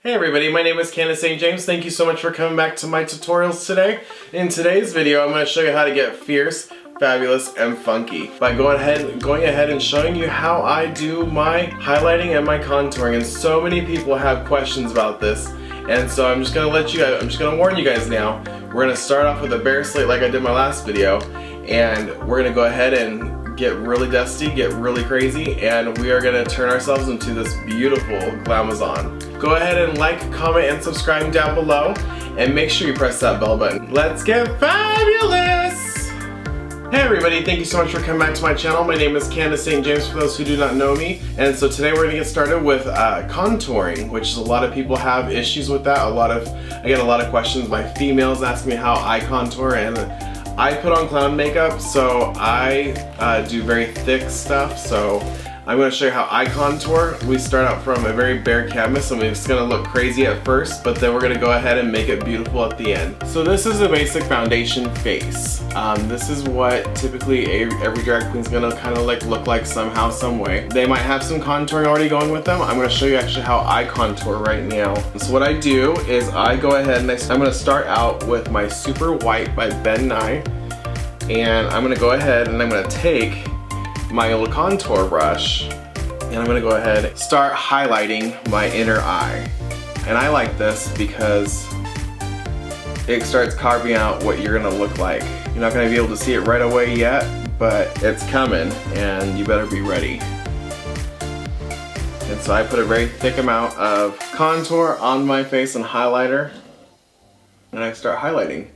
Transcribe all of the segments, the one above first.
Hey everybody, my name is Candace St. James. Thank you so much for coming back to my tutorials today. In today's video, I'm going to show you how to get fierce, fabulous, and funky by going ahead and showing you how I do my highlighting and my contouring. And so many people have questions about this, and so I'm just going to warn you guys now. We're going to start off with a bare slate like I did my last video, and we're going to go ahead and get really dusty, get really crazy, and we are going to turn ourselves into this beautiful glamazon. Go ahead and like, comment, and subscribe down below, and make sure you press that bell button. Let's get fabulous! Hey everybody, thank you so much for coming back to my channel. My name is Candace St. James for those who do not know me, and so today we're going to get started with contouring, which is a lot of people have issues with that. I get a lot of questions by females asking me how I contour, and I put on clown makeup, so I do very thick stuff, so I'm going to show you how I contour. We start out from a very bare canvas, and it's going to look crazy at first, but then we're going to go ahead and make it beautiful at the end. So this is a basic foundation face. This is what typically every drag queen is going to kind of like look like somehow, some way. They might have some contouring already going with them. I'm going to show you actually how I contour right now. So what I do is I go ahead and I'm going to start out with my Super White by Ben Nye, and I'm going to go ahead and I'm going to take my little contour brush, and I'm going to go ahead and start highlighting my inner eye. And I like this because it starts carving out what you're going to look like. You're not going to be able to see it right away yet, but it's coming and you better be ready. And so I put a very thick amount of contour on my face and highlighter, and I start highlighting.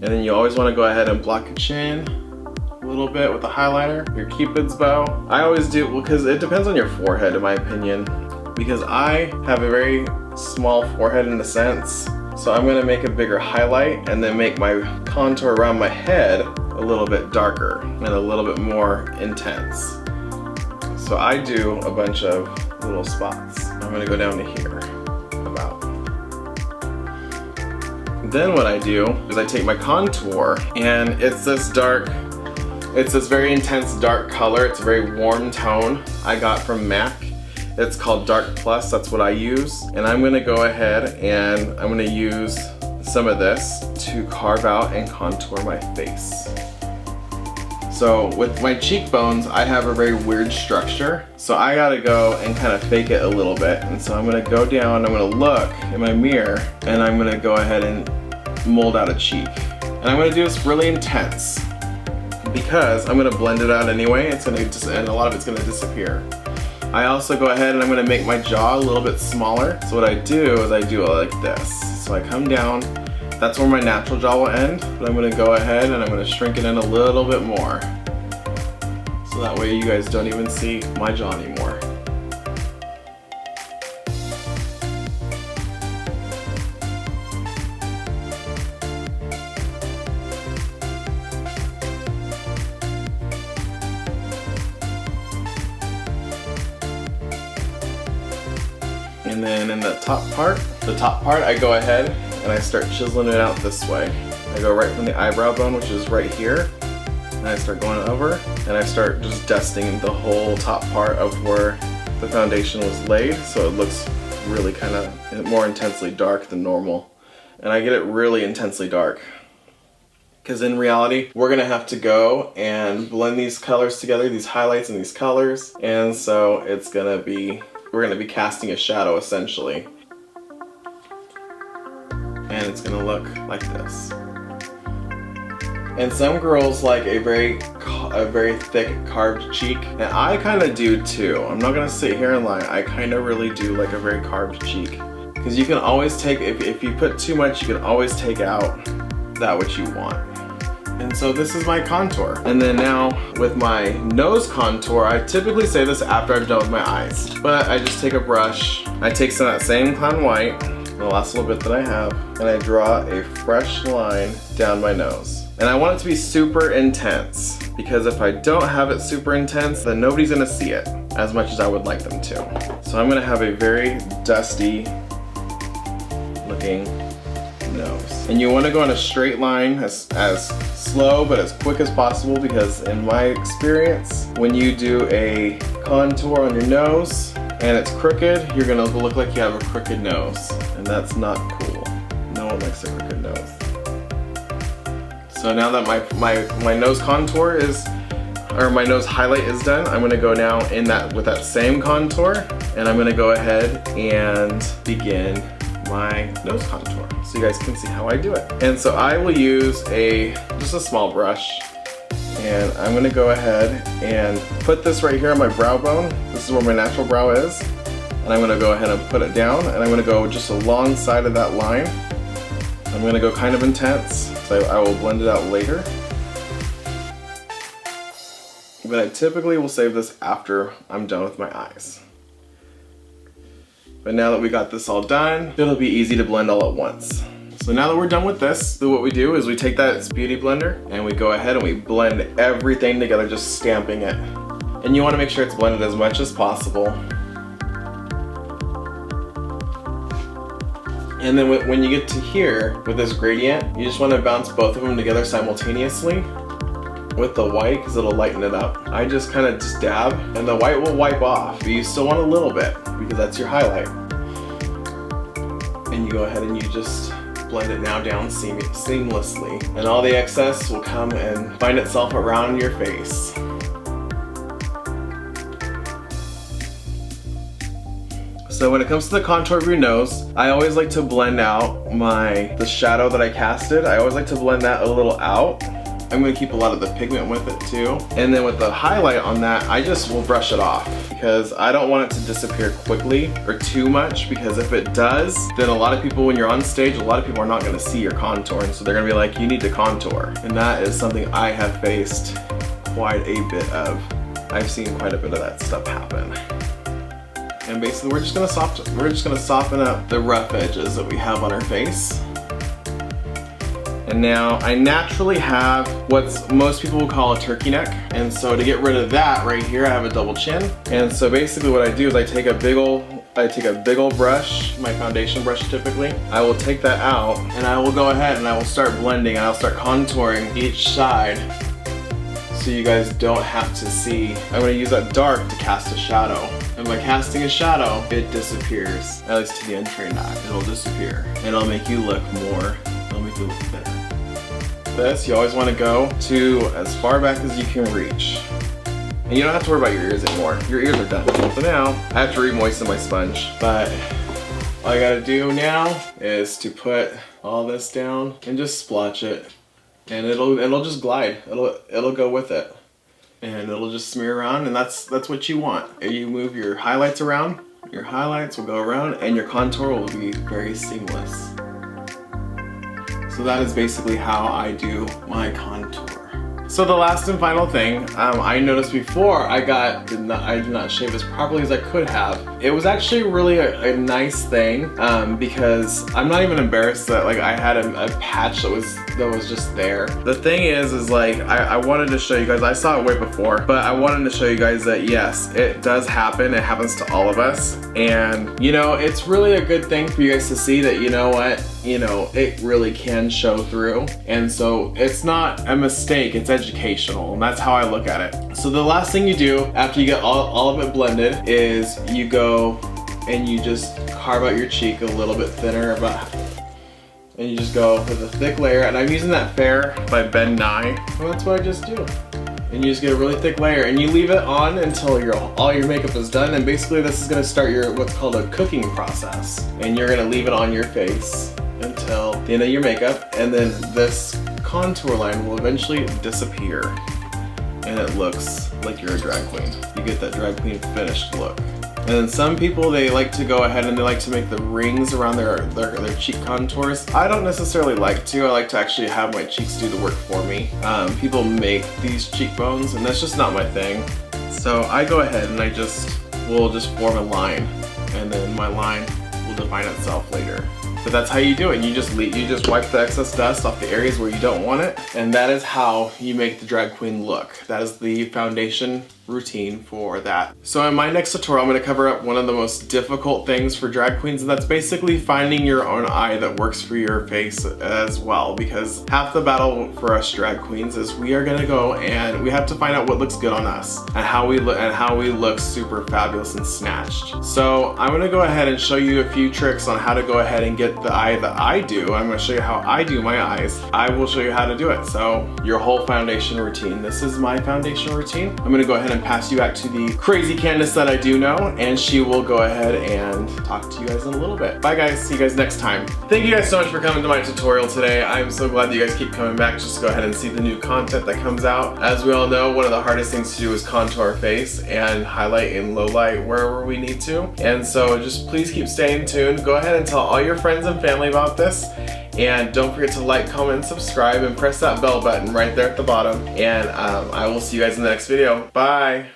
And then you always want to go ahead and block your chin a little bit with the highlighter, your Cupid's bow. I always do, because it depends on your forehead in my opinion, because I have a very small forehead in a sense. So I'm going to make a bigger highlight and then make my contour around my head a little bit darker and a little bit more intense. So I do a bunch of little spots. I'm going to go down to here about. Then what I do is I take my contour, and it's this very intense dark color. It's a very warm tone I got from MAC. It's called Dark Plus, that's what I use. And I'm gonna go ahead and I'm gonna use some of this to carve out and contour my face. So with my cheekbones, I have a very weird structure. So I gotta go and kind of fake it a little bit. And so I'm gonna go down, I'm gonna look in my mirror, and I'm gonna go ahead and mold out a cheek. And I'm gonna do this really intense because I'm gonna blend it out anyway. And a lot of it's gonna disappear. I also go ahead and I'm gonna make my jaw a little bit smaller. So what I do is I do it like this. So I come down, that's where my natural jaw will end, but I'm gonna go ahead and I'm gonna shrink it in a little bit more. So that way you guys don't even see my jaw anymore. And then in the top part, I go ahead and I start chiseling it out this way. I go right from the eyebrow bone, which is right here, and I start going over, and I start just dusting the whole top part of where the foundation was laid, so it looks really kind of more intensely dark than normal. And I get it really intensely dark, because in reality, we're gonna have to go and blend these colors together, these highlights and these colors, and so we're gonna be casting a shadow essentially. And it's gonna look like this. And some girls like a very thick carved cheek, and I kind of do too. I'm not gonna sit here and lie, I kind of really do like a very carved cheek. Because you can always take, if you put too much, you can always take out that which you want. And so this is my contour. And then now with my nose contour, I typically say this after I've done with my eyes. But I just take a brush, I take some of that same clown white, the last little bit that I have, and I draw a fresh line down my nose. And I want it to be super intense, because if I don't have it super intense, then nobody's gonna see it as much as I would like them to. So I'm gonna have a very dusty looking nose. And you want to go on a straight line as slow but as quick as possible, because in my experience, when you do a contour on your nose and it's crooked, you're gonna look like you have a crooked nose, and that's not cool. No one likes a crooked nose. So now that my nose contour is, or my nose highlight is done, I'm gonna go now in that, with that same contour, and I'm gonna go ahead and begin my nose contour so you guys can see how I do it. And so I will use just a small brush, and I'm gonna go ahead and put this right here on my brow bone. This is where my natural brow is, and I'm gonna go ahead and put it down, and I'm gonna go just alongside of that line. I'm gonna go kind of intense, so I will blend it out later. But I typically will save this after I'm done with my eyes. But now that we got this all done, it'll be easy to blend all at once. So now that we're done with this, what we do is we take that beauty blender and we go ahead and we blend everything together, just stamping it. And you want to make sure it's blended as much as possible. And then when you get to here with this gradient, you just want to bounce both of them together simultaneously with the white, because it'll lighten it up. I just kind of just dab, and the white will wipe off, but you still want a little bit because that's your highlight. And you go ahead and you just blend it now down seamlessly, and all the excess will come and find itself around your face. So when it comes to the contour of your nose, I always like to blend out the shadow that I casted. I always like to blend that a little out. I'm going to keep a lot of the pigment with it too. And then with the highlight on that, I just will brush it off, because I don't want it to disappear quickly or too much, because if it does, then a lot of people, when you're on stage, a lot of people are not going to see your contour, and so they're going to be like, you need to contour. And that is something I have faced quite a bit of. I've seen quite a bit of that stuff happen. And basically we're just gonna soften up the rough edges that we have on our face. And now I naturally have what most people will call a turkey neck. And so to get rid of that right here, I have a double chin. And so basically what I do is I take a big old brush, my foundation brush typically. I will take that out and I will go ahead and I will start blending, and I'll start contouring each side, so you guys don't have to see. I'm gonna use that dark to cast a shadow. And by casting a shadow, it disappears. At least to the untrained eye, it'll disappear. And it'll make you look better. This, you always wanna go to as far back as you can reach. And you don't have to worry about your ears anymore. Your ears are done. So now, I have to re-moisten my sponge, but all I gotta do now is to put all this down and just splotch it. And it'll just glide. It'll go with it, and it'll just smear around, and that's what you want. If you move your highlights around, your highlights will go around, and your contour will be very seamless. So that is basically how I do my contour. So the last and final thing, I noticed before I did not shave as properly as I could have. It was actually really a nice thing, because I'm not even embarrassed that like I had a patch that was just there. The thing is like I wanted to show you guys, I saw it way before, but I wanted to show you guys that yes, it does happen. It happens to all of us, and you know, it's really a good thing for you guys to see that, you know what, you know, it really can show through. And so it's not a mistake, it's educational, and that's how I look at it. So the last thing you do after you get all of it blended is you go and you just carve out your cheek a little bit thinner, and you just go with a thick layer. And I'm using that Fair by Ben Nye, and that's what I just do. And you just get a really thick layer, and you leave it on until all your makeup is done. And basically this is gonna start your what's called a cooking process, and you're gonna leave it on your face until the end of your makeup, and then this contour line will eventually disappear, and it looks like you're a drag queen. You get that drag queen finished look. And then some people, they like to go ahead and they like to make the rings around their cheek contours. I don't necessarily like to. I like to actually have my cheeks do the work for me. People make these cheekbones, and that's just not my thing. So I go ahead and we'll just form a line, and then my line will define itself later. But that's how you do it. You just wipe the excess dust off the areas where you don't want it, and that is how you make the drag queen look. That is the foundation routine for that. So in my next tutorial, I'm going to cover up one of the most difficult things for drag queens, and that's basically finding your own eye that works for your face as well, because half the battle for us drag queens is we are going to go and we have to find out what looks good on us and how we look super fabulous and snatched. So I'm going to go ahead and show you a few tricks on how to go ahead and get the eye that I do. I'm going to show you how I do my eyes. I will show you how to do it. So your whole foundation routine. This is my foundation routine. I'm going to go ahead and pass you back to the crazy Candace that I do know, and she will go ahead and talk to you guys in a little bit. Bye guys, see you guys next time. Thank you guys so much for coming to my tutorial today. I'm so glad that you guys keep coming back. Just go ahead and see the new content that comes out. As we all know, one of the hardest things to do is contour our face and highlight and low light wherever we need to. And so just please keep staying tuned. Go ahead and tell all your friends and family about this. And don't forget to like, comment, and subscribe, and press that bell button right there at the bottom. And I will see you guys in the next video. Bye!